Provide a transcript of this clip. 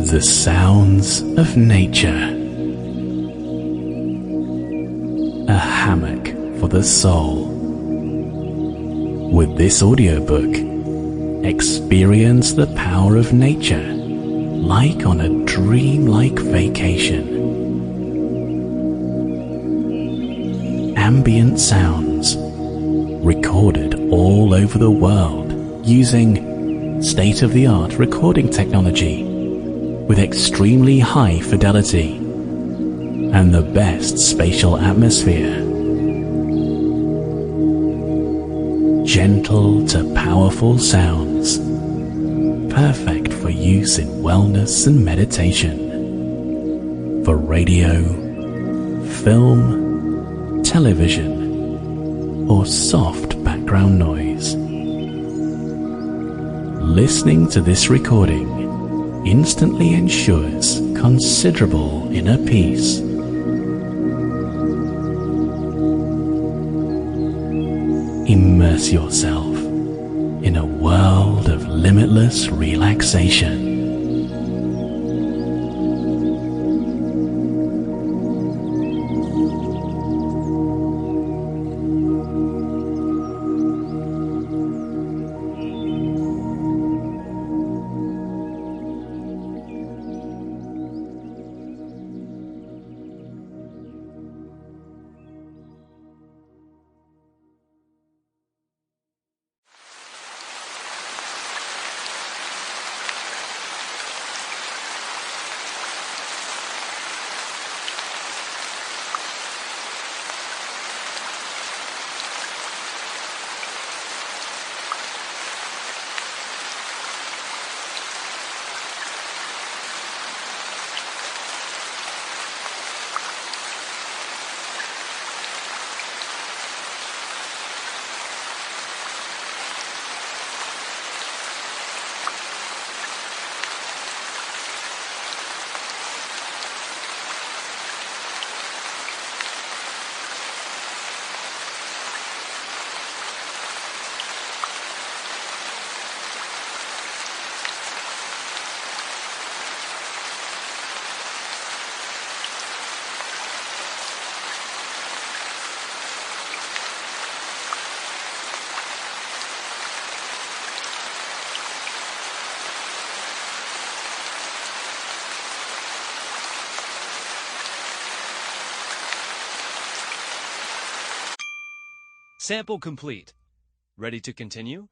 The sounds of nature. A hammock for the soul. With this audiobook, experience the power of nature like on a dreamlike vacation. Ambient sounds recorded all over the world using state-of-the-art recording technology with extremely high fidelity and the best spatial atmosphere. Gentle to powerful sounds, perfect for use in wellness and meditation, for radio, film, television, or soft background noise. Listening to this recording instantly ensures considerable inner peace. Immerse yourself in a world of limitless relaxation. Sample complete. Ready to continue?